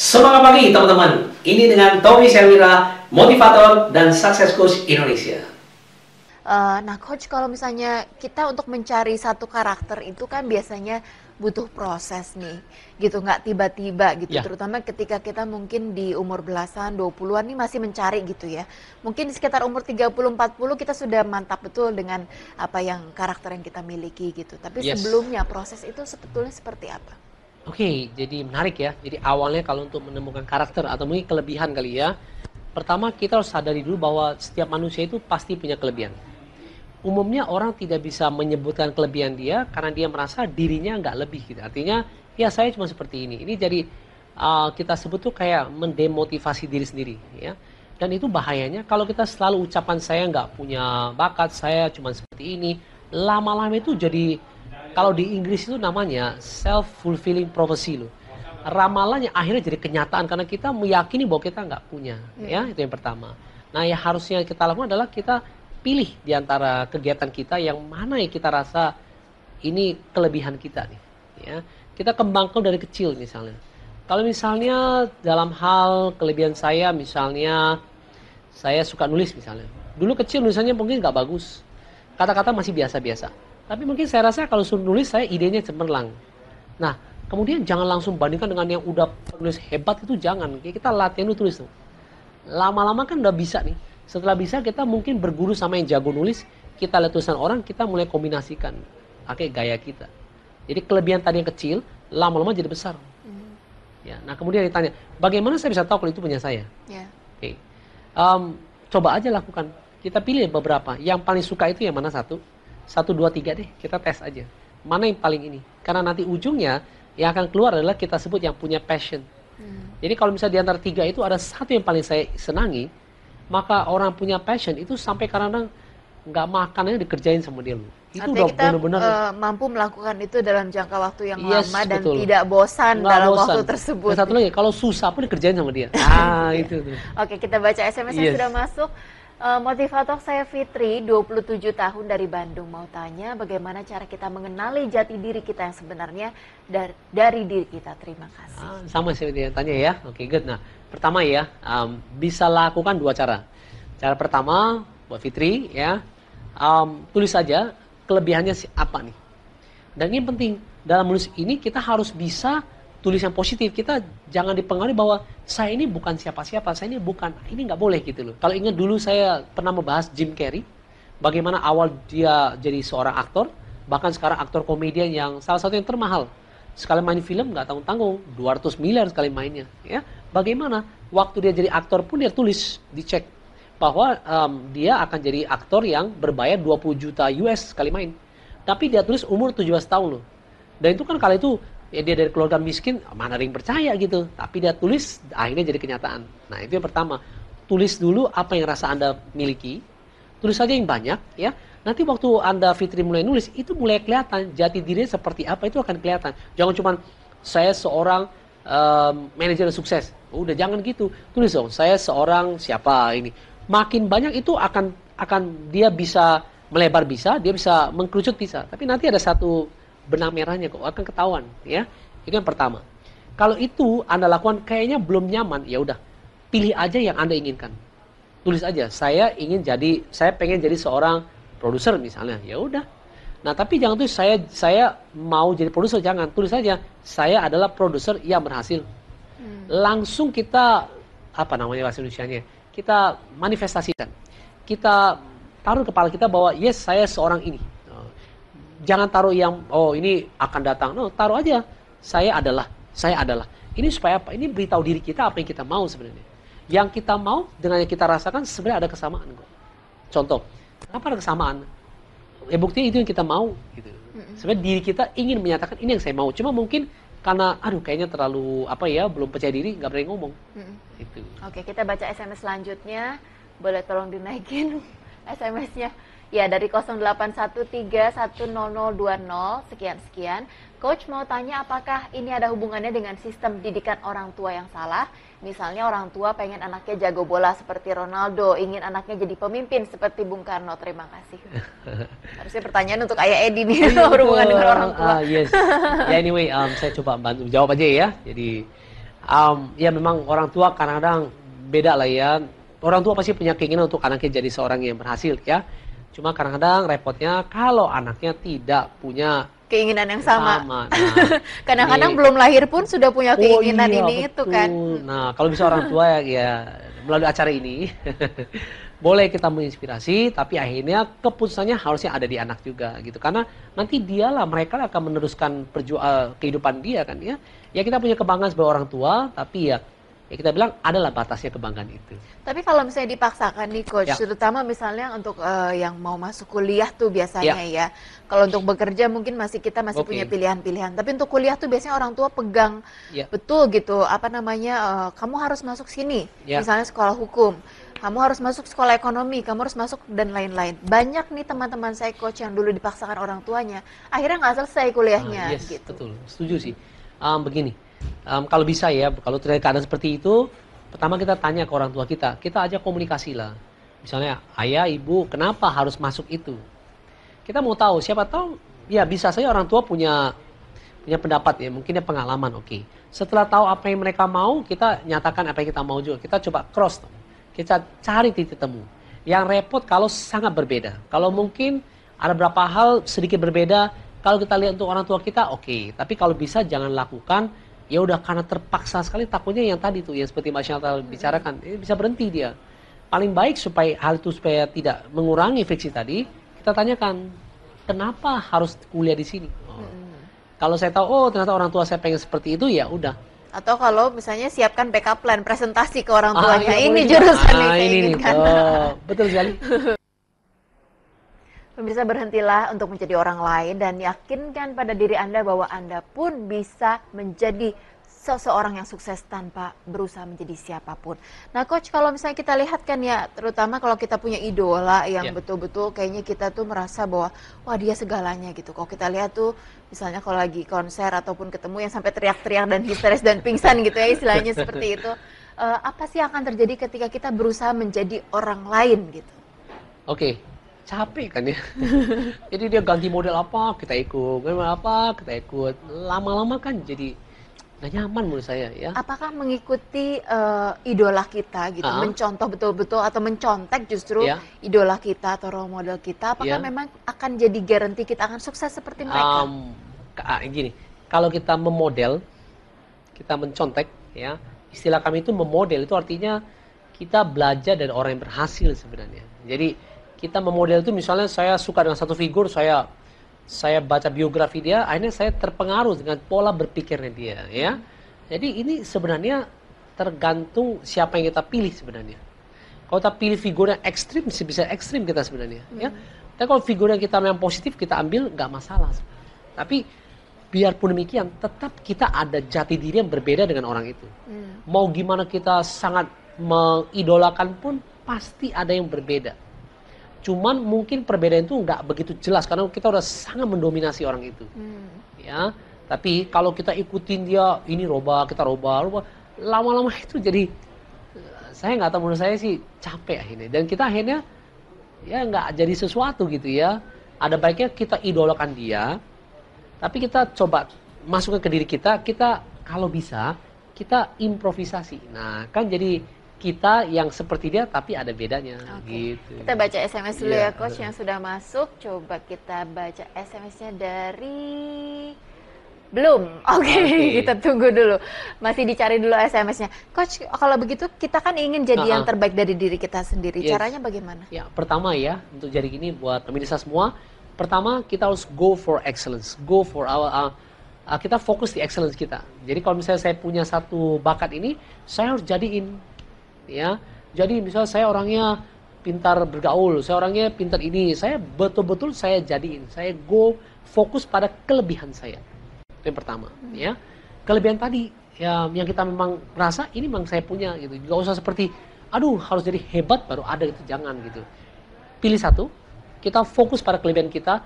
Semangat pagi teman-teman. Ini dengan Tommy Selvira, motivator dan success coach Indonesia. Nah, coach, kalau misalnya kita untuk mencari satu karakter itu kan biasanya butuh proses nih, gitu, nggak tiba-tiba gitu. Ya. Terutama ketika kita mungkin di umur belasan, 20-an nih masih mencari gitu ya. Mungkin di sekitar umur 30-40 kita sudah mantap betul dengan apa yang karakter yang kita miliki gitu. Tapi Yes. sebelumnya proses itu sebetulnya seperti apa? Oke, jadi menarik ya. Jadi awalnya kalau untuk menemukan karakter atau mungkin kelebihan kali ya. Pertama kita harus sadari dulu bahwa setiap manusia itu pasti punya kelebihan. Umumnya orang tidak bisa menyebutkan kelebihan dia karena dia merasa dirinya nggak lebih gitu. Artinya, ya saya cuma seperti ini. Ini jadi kita sebut tuh kayak mendemotivasi diri sendiri ya. Dan itu bahayanya kalau kita selalu ucapan saya nggak punya bakat, saya cuma seperti ini. Lama-lama itu jadi, kalau di Inggris itu namanya self-fulfilling prophecy loh. Ramalannya akhirnya jadi kenyataan karena kita meyakini bahwa kita nggak punya. Ya, itu yang pertama. Nah, yang harusnya kita lakukan adalah kita pilih di antara kegiatan kita yang mana yang kita rasa ini kelebihan kita nih. Ya, kita kembangkan dari kecil misalnya. Kalau misalnya dalam hal kelebihan saya, misalnya saya suka nulis misalnya. Dulu kecil nulisannya mungkin nggak bagus, kata-kata masih biasa-biasa. Tapi mungkin saya rasa kalau suruh nulis saya idenya cemerlang. Nah, kemudian jangan langsung bandingkan dengan yang udah nulis hebat, itu jangan. Kita latihan dulu tulis tuh. Lama-lama kan udah bisa nih. Setelah bisa kita mungkin berguru sama yang jago nulis, kita lihat tulisan orang, kita mulai kombinasikan pakai gaya kita. Jadi kelebihan tadi yang kecil, lama-lama jadi besar. Ya, nah kemudian ditanya, bagaimana saya bisa tahu kalau itu punya saya? Ya. Oke. Coba aja lakukan. Kita pilih beberapa. Yang paling suka itu yang mana satu? 1, 2, 3 deh, kita tes aja. Mana yang paling ini? Karena nanti ujungnya yang akan keluar adalah kita sebut yang punya passion. Jadi kalau misalnya di antara 3 itu ada satu yang paling saya senangi, maka orang punya passion itu sampai kadang-kadang nggak makannya dikerjain sama dia loh. Itu Artinya udah kita benar-benar mampu melakukan itu dalam jangka waktu yang Yes, lama dan betul. tidak bosan nggak dalam bosan. waktu tersebut. Dan satu lagi, kalau susah pun dikerjain sama dia. Itu tuh. Oke, kita baca SMS yang Yes. sudah masuk. Motivator saya Fitri, 27 tahun dari Bandung. Mau tanya bagaimana cara kita mengenali jati diri kita yang sebenarnya dari diri kita. Terima kasih. Sama sih dia tanya ya. Oke, good. Nah, pertama ya, bisa lakukan 2 cara. Cara pertama buat Fitri ya, tulis saja kelebihannya apa nih. Dan ini penting, dalam menulis ini kita harus bisa tulis yang positif. Kita jangan dipengaruhi bahwa saya ini bukan siapa-siapa, saya ini bukan, ini nggak boleh gitu loh. Kalau ingat dulu saya pernah membahas Jim Carrey, bagaimana awal dia jadi seorang aktor, bahkan sekarang aktor komedian yang salah satu yang termahal. Sekali main film nggak tanggung-tanggung, 200 miliar sekali mainnya. Ya, bagaimana waktu dia jadi aktor pun dia tulis, dicek bahwa dia akan jadi aktor yang berbayar 20 juta US sekali main. Tapi dia tulis umur 17 tahun loh. Dan itu kan kala itu ya dia dari keluarga miskin, mana ada yang percaya gitu. Tapi dia tulis, akhirnya jadi kenyataan. Nah, itu yang pertama. Tulis dulu apa yang rasa Anda miliki. Tulis saja yang banyak ya. Nanti waktu Anda Fitri mulai nulis, itu mulai kelihatan jati dirinya seperti apa, itu akan kelihatan. Jangan cuma saya seorang manajer sukses. Udah jangan gitu. Tulis dong, saya seorang siapa ini. Makin banyak itu akan dia bisa melebar, bisa, dia bisa mengkerucut, bisa. Tapi nanti ada satu benang merahnya kok, akan ketahuan ya. Itu yang pertama. Kalau itu Anda lakukan kayaknya belum nyaman, ya udah, pilih aja yang Anda inginkan. Tulis aja, saya pengen jadi seorang produser misalnya. Ya udah. Nah, tapi jangan tulis saya mau jadi produser, jangan. Tulis aja, saya adalah produser yang berhasil. Langsung kita bahasa Indonesianya? Kita manifestasikan. Kita taruh kepala kita bahwa yes, saya seorang ini. Jangan taruh yang ini akan datang. No, taruh aja saya adalah. Ini supaya apa? Ini beritahu diri kita apa yang kita mau sebenarnya. Yang kita mau dengan yang kita rasakan sebenarnya ada kesamaan kok. Contoh, kenapa ada kesamaan? Ya buktinya itu yang kita mau gitu. Sebenarnya diri kita ingin menyatakan ini yang saya mau. Cuma mungkin karena kayaknya terlalu belum percaya diri, nggak berani ngomong. Itu. Oke, kita baca SMS selanjutnya. Boleh tolong dinaikin SMS-nya. Ya, dari 0813100020 sekian. Coach mau tanya apakah ini ada hubungannya dengan sistem didikan orang tua yang salah? Misalnya orang tua pengen anaknya jago bola seperti Ronaldo, ingin anaknya jadi pemimpin seperti Bung Karno. Terima kasih. Harusnya pertanyaan untuk Ayah Edi nih, berhubungan dengan orang tua. Yes. Ya anyway, saya coba bantu jawab aja ya. Jadi Ya memang orang tua kadang-kadang beda lah ya. Orang tua pasti punya keinginan untuk anaknya jadi seorang yang berhasil ya. Cuma kadang-kadang repotnya kalau anaknya tidak punya Keinginan yang sama. Nah, Kadang-kadang ini belum lahir pun sudah punya keinginan iya, ini itu kan. betul. Nah, kalau bisa orang tua ya melalui acara ini boleh kita menginspirasi, tapi akhirnya keputusannya harusnya ada di anak juga gitu. Karena nanti dialah mereka akan meneruskan kehidupan dia kan ya. Ya kita punya kebanggaan sebagai orang tua, tapi ya kita bilang adalah batasnya kebanggaan itu. Tapi kalau misalnya dipaksakan nih coach, Ya. terutama misalnya untuk yang mau masuk kuliah tuh biasanya ya. Kalau untuk bekerja mungkin kita masih Oke. punya pilihan-pilihan. Tapi untuk kuliah tuh biasanya orang tua pegang Ya. betul gitu, apa namanya, kamu harus masuk sini. Ya. Misalnya sekolah hukum, kamu harus masuk sekolah ekonomi, kamu harus masuk dan lain-lain. Banyak nih teman-teman saya coach yang dulu dipaksakan orang tuanya, akhirnya nggak selesai kuliahnya Yes, gitu. betul. Setuju sih. Begini, kalau bisa ya, kalau terjadi keadaan seperti itu, pertama kita tanya ke orang tua kita ajak komunikasi lah. Misalnya, ayah, ibu, kenapa harus masuk itu? Kita mau tahu, siapa tahu, ya bisa saja orang tua punya pendapat ya, mungkin dia pengalaman, oke. Setelah tahu apa yang mereka mau, kita nyatakan apa yang kita mau juga. Kita coba cross, kita cari titik temu. Yang repot kalau sangat berbeda. Kalau mungkin ada beberapa hal sedikit berbeda, kalau kita lihat untuk orang tua kita, oke. Tapi kalau bisa jangan lakukan, ya udah karena terpaksa sekali, takutnya yang tadi tuh, yang seperti Mas Chantal bicarakan, bisa berhenti dia. Paling baik supaya hal itu supaya tidak mengurangi friksi tadi, kita tanyakan, kenapa harus kuliah di sini? Kalau saya tahu, oh ternyata orang tua saya pengen seperti itu, ya udah. Atau kalau misalnya siapkan backup plan, presentasi ke orang tuanya, iya, ini boleh juga. jurusan yang saya ini nih, inginkan. betul sekali. Pemirsa, berhentilah untuk menjadi orang lain dan yakinkan pada diri Anda bahwa Anda pun bisa menjadi seseorang yang sukses tanpa berusaha menjadi siapapun. Nah coach, kalau misalnya kita lihat kan ya, terutama kalau kita punya idola yang Ya. betul-betul kayaknya kita tuh merasa bahwa wah dia segalanya gitu. Kalau kita lihat tuh misalnya kalau lagi konser ataupun ketemu yang sampai teriak-teriak dan histeris dan pingsan gitu ya istilahnya seperti itu. Apa sih yang akan terjadi ketika kita berusaha menjadi orang lain gitu? Oke, capek kan ya. Jadi dia ganti model apa, kita ikut. Model apa, kita ikut. Lama-lama kan jadi nggak nyaman menurut saya ya. Apakah mengikuti idola kita gitu, mencontoh betul-betul atau mencontek justru Ya. idola kita atau role model kita, apakah Ya. memang akan jadi garansi kita akan sukses seperti mereka? Gini, kalau kita memodel, kita mencontek ya, istilah kami itu memodel itu artinya kita belajar dari orang yang berhasil sebenarnya. Jadi kita memodel itu misalnya saya suka dengan satu figur, saya baca biografi dia, akhirnya saya terpengaruh dengan pola berpikirnya dia ya. Jadi ini sebenarnya tergantung siapa yang kita pilih sebenarnya. Kalau kita pilih figur yang ekstrim, bisa ekstrim kita sebenarnya ya. Tapi kalau figur yang kita yang positif kita ambil nggak masalah. Tapi biarpun demikian, tetap kita ada jati diri yang berbeda dengan orang itu. Mau gimana kita sangat mengidolakan pun pasti ada yang berbeda. Cuman mungkin perbedaan itu nggak begitu jelas karena kita udah sangat mendominasi orang itu. Ya, tapi kalau kita ikutin dia, ini kita robah, lama-lama itu jadi saya nggak tahu, menurut saya sih capek akhirnya. Dan kita akhirnya ya nggak jadi sesuatu gitu ya. Ada baiknya kita idolakan dia, tapi kita coba masukkan ke diri kita kalau bisa kita improvisasi. Nah kan jadi kita yang seperti dia tapi ada bedanya gitu. Kita baca SMS dulu Iya. ya coach yang sudah masuk. Coba kita baca SMS-nya dari belum. Oke, kita tunggu dulu. Masih dicari dulu SMS-nya. Coach, kalau begitu kita kan ingin jadi yang terbaik dari diri kita sendiri. Yes. Caranya bagaimana? Ya, pertama ya untuk jadi gini buat pemirsa semua, pertama kita harus go for excellence. Go for kita fokus di excellence kita. Jadi kalau misalnya saya punya satu bakat ini, saya harus jadiin ya. Jadi misalnya saya orangnya pintar bergaul, saya orangnya pintar ini, saya betul-betul saya jadiin. Saya go fokus pada kelebihan saya. Itu yang pertama, ya. Kelebihan tadi ya yang kita memang merasa ini memang saya punya gitu. Gak usah seperti aduh harus jadi hebat baru ada gitu, jangan gitu. Pilih satu, kita fokus pada kelebihan kita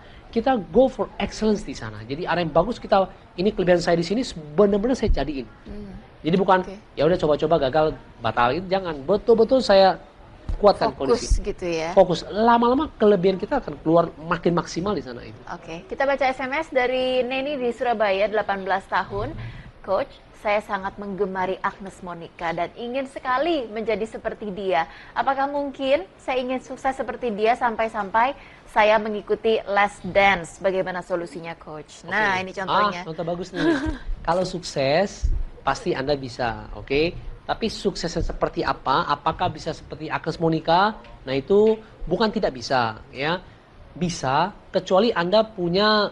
go for excellence di sana. Jadi ada yang bagus ini kelebihan saya di sini benar-benar saya jadiin. Jadi bukan ya udah coba-coba gagal batal itu, jangan. Betul-betul saya kuatkan kondisi. Fokus gitu ya. Fokus. Lama-lama kelebihan kita akan keluar makin maksimal di sana itu. Oke, kita baca SMS dari Neni di Surabaya, 18 tahun. Coach, saya sangat menggemari Agnes Monica dan ingin sekali menjadi seperti dia. Apakah mungkin saya ingin sukses seperti dia sampai-sampai saya mengikuti Les Dance? Bagaimana solusinya, Coach? Nah, ini contohnya. Contoh bagus nih. Kalau sukses, pasti Anda bisa, oke? Tapi suksesnya seperti apa? Apakah bisa seperti Agnes Monica? Nah, itu bukan tidak bisa, ya. Bisa, kecuali Anda punya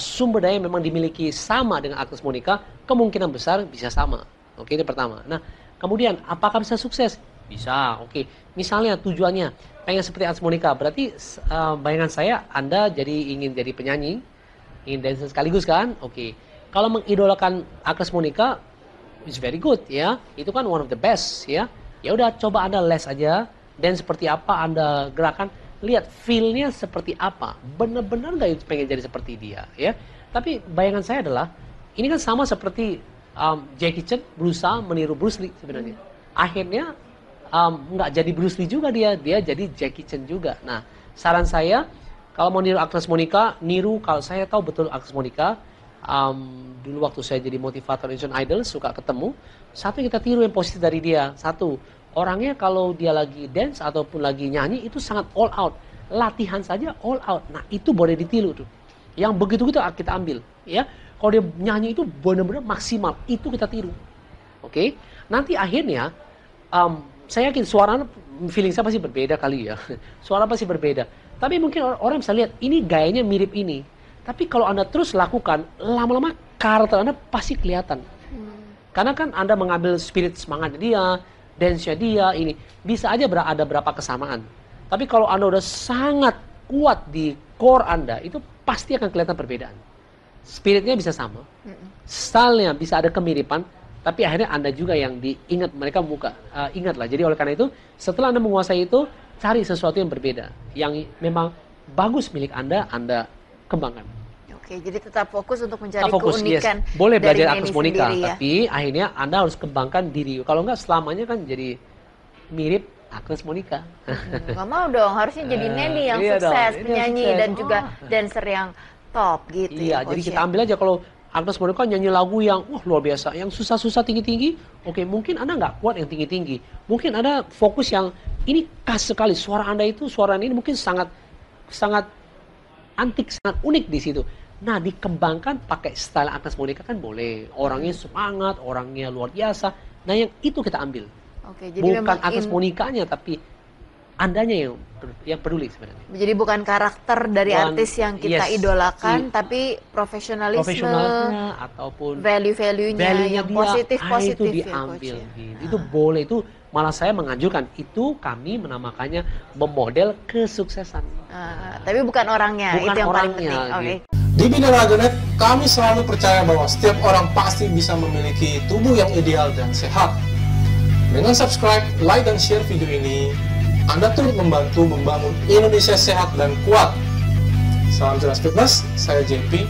sumber daya yang memang dimiliki sama dengan Agnes Monica, kemungkinan besar bisa sama. Oke, itu pertama. Nah, kemudian apakah bisa sukses? Bisa, oke. Misalnya tujuannya pengen seperti Agnes Monica, berarti bayangan saya Anda ingin jadi penyanyi, ingin dancer sekaligus kan? Oke. Kalau mengidolakan Agnes Monica, it's very good ya. Itu kan one of the best ya. Ya udah coba Anda les aja, dan seperti apa Anda gerakan, lihat feel-nya seperti apa. Benar-benar nggak pengen jadi seperti dia ya. Tapi bayangan saya adalah ini kan sama seperti Jackie Chan berusaha meniru Bruce Lee sebenarnya. Akhirnya nggak jadi Bruce Lee juga dia jadi Jackie Chan juga. Nah, saran saya kalau mau niru Agnes Monica, niru kalau saya tahu betul Agnes Monica. Dulu waktu saya jadi motivator Indonesian Idol suka ketemu, satu kita tiru yang positif dari dia. Satu, orangnya kalau dia lagi dance ataupun lagi nyanyi itu sangat all out, latihan saja all out. Nah, itu boleh ditiru tuh. Yang begitu-begitu kita ambil ya. Kalau dia nyanyi itu benar-benar maksimal, itu kita tiru. Oke? Nanti akhirnya saya yakin suara, feeling saya pasti berbeda kali ya. Suara pasti berbeda. Tapi mungkin orang bisa lihat ini gayanya mirip ini. Tapi kalau Anda terus lakukan, lama-lama karakter Anda pasti kelihatan. Karena kan Anda mengambil spirit semangatnya dia, dance-nya dia, ini. Bisa aja ada berapa kesamaan. Tapi kalau Anda udah sangat kuat di core Anda, itu pasti akan kelihatan perbedaan. Spiritnya bisa sama, stylenya bisa ada kemiripan, tapi akhirnya Anda juga yang diingat, mereka ingatlah. Jadi oleh karena itu, setelah Anda menguasai itu, cari sesuatu yang berbeda. Yang memang bagus milik Anda kembangkan. Oke, jadi tetap fokus untuk mencari keunikan. Yes. Boleh belajar Agnes Monica, sendiri, ya? Tapi akhirnya Anda harus kembangkan diri. Kalau enggak selamanya kan jadi mirip Agnes Monica. Nggak mau dong, harusnya jadi Nelly yang sukses, penyanyi dan juga dancer yang top gitu. Iya, jadi kita ambil aja kalau Agnes Monica nyanyi lagu yang luar biasa, yang susah-susah tinggi-tinggi. Oke, mungkin Anda nggak kuat yang tinggi-tinggi. Mungkin Anda fokus yang ini khas sekali. Suara Anda itu, suara ini mungkin sangat antik, sangat unik di situ. Nah, dikembangkan pakai style Agnes Monica kan boleh. Orangnya semangat, orangnya luar biasa. Nah, yang itu kita ambil. Oke, jadi bukan Agnes Monica-nya, tapi Andanya yang peduli sebenarnya. Jadi bukan karakter dari artis yang kita idolakan, tapi profesionalisme ataupun value-nya yang positif-positif itu diambil. Ya, itu boleh, itu malah saya menganjurkan, itu kami menamakannya memodel kesuksesan. Tapi bukan orangnya, bukan itu yang orangnya, paling penting. Gitu. Di Bidang Raganet, kami selalu percaya bahwa setiap orang pasti bisa memiliki tubuh yang ideal dan sehat. Dengan subscribe, like, dan share video ini, Anda turut membantu membangun Indonesia sehat dan kuat. Salam Jelas Fitness, saya JP.